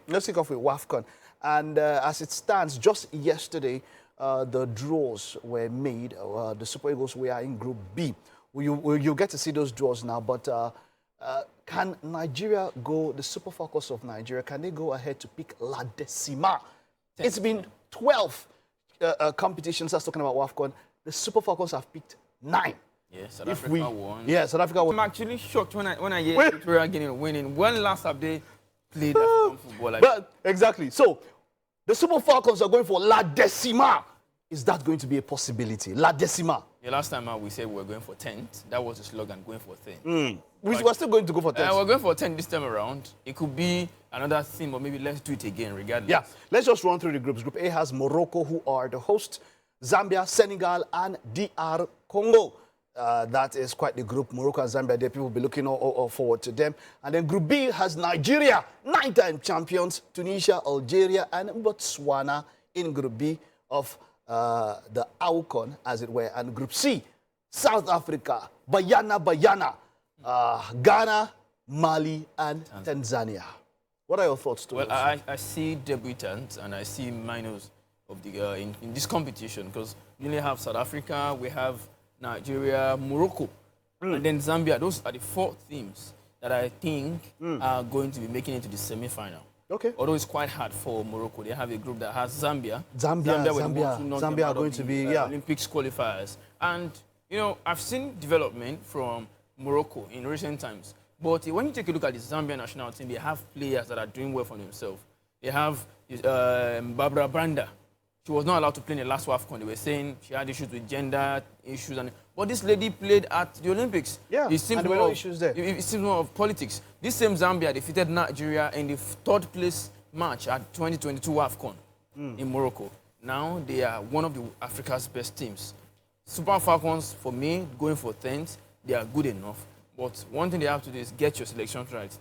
Let's kick off with Afcon. And as it stands, just yesterday, the draws were made. The Super Eagles were in Group B. You'll get to see those draws now. But can Nigeria go, the Super Falcons of Nigeria, can they go ahead to pick La Decima? It's been 12 competitions that's talking about Afcon. The Super Falcons have picked 9. Yeah, South Africa won. Yeah, South Africa won. I'm actually shocked when I hear Equatorial Guinea winning. When last have they played African football like that? Exactly. So, the Super Falcons are going for La Decima. Is that going to be a possibility? La Decima. Yeah, last time we said we were going for 10th. That was the slogan, going for 10th. We're still going to go for 10th. We're going for 10 this time around. It could be another theme, or maybe let's do it again, regardless. Yeah, let's just run through the groups. Group A has Morocco, who are the hosts, Zambia, Senegal, and DR Congo. That is quite the group. Morocco and Zambia, there people will be looking all forward to them. And then Group B has Nigeria, 9-time champions, Tunisia, Algeria, and Botswana in Group B of the Afcon, as it were. And Group C, South Africa, Bayana, Ghana, Mali, and Tanzania. What are your thoughts, Todos? Well, I see debutants and I see minors of the in this competition, because we only have South Africa, we have Nigeria, Morocco, and then Zambia. Those are the 4 teams that I think are going to be making it to the semi-final. Okay. Although it's quite hard for Morocco. They have a group that has Zambia. Zambia are going to be Olympics qualifiers. And, you know, I've seen development from Morocco in recent times. But when you take a look at the Zambian national team, they have players that are doing well for themselves. They have Barbara Branda. She was not allowed to play in the last Afcon. They were saying she had issues with gender issues. But this lady played at the Olympics. Yeah, it seems and there were no issues there. It seems more of politics. This same Zambia defeated Nigeria in the 3rd place match at 2022 Afcon in Morocco. Now they are one of Africa's best teams. Super Falcons, for me, going for 10th, they are good enough. But one thing they have to do is get your selection right.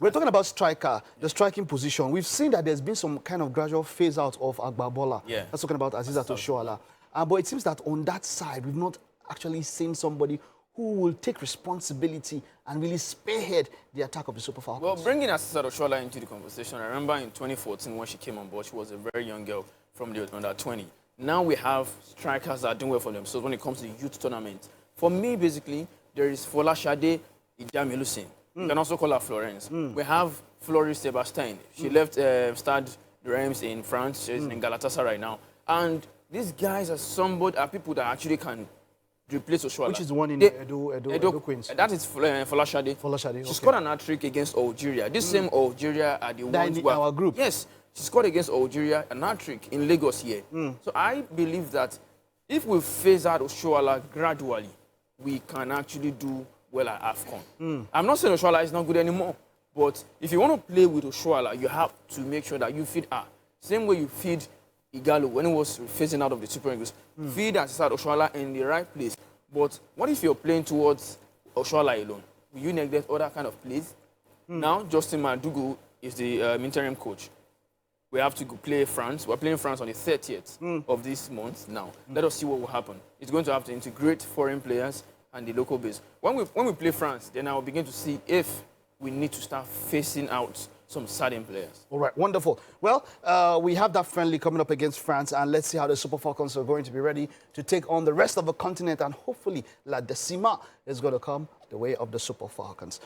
We're talking about striker, the striking position. We've seen that there's been some kind of gradual phase out of Agbabola. Yeah. That's talking about Aziza Oshoala. But it seems that on that side, we've not actually seen somebody who will take responsibility and really spearhead the attack of the Super Falcons. Well, bringing Aziza Oshoala into the conversation, I remember in 2014 when she came on board, she was a very young girl from the under 20. Now we have strikers that are doing well for themselves when it comes to the youth tournament. For me, basically, there is Folashade Ijamilusin. You can also call her Florence. We have Floris Sebastian. She left Stade Reims in France. She's in Galatasaray right now. And these guys are people that actually can replace Oshoala. Which is the one in Edo Queens. That is Folashade. Folashade, She scored an hat-trick against Algeria. This same Algeria are the ones in our group. Yes, she scored against Algeria, an hat-trick in Lagos here. So I believe that if we phase out Oshoala gradually, we can actually do well at Afcon. I'm not saying Oshoala is not good anymore, but if you want to play with Oshoala, you have to make sure that you feed her. Same way you feed Igalo when he was phasing out of the Super Eagles. Feed Asisat Oshoala in the right place. But what if you're playing towards Oshoala alone? Will you neglect other kind of plays? Now, Justin Madugu is the interim coach. We have to go play France. We're playing France on the 30th of this month now. Let us see what will happen. It's going to have to integrate foreign players and the local base. When we play France, then I will begin to see if we need to start phasing out some certain players. All right, wonderful. Well, we have that friendly coming up against France, and let's see how the Super Falcons are going to be ready to take on the rest of the continent, and hopefully La Decima is going to come the way of the Super Falcons.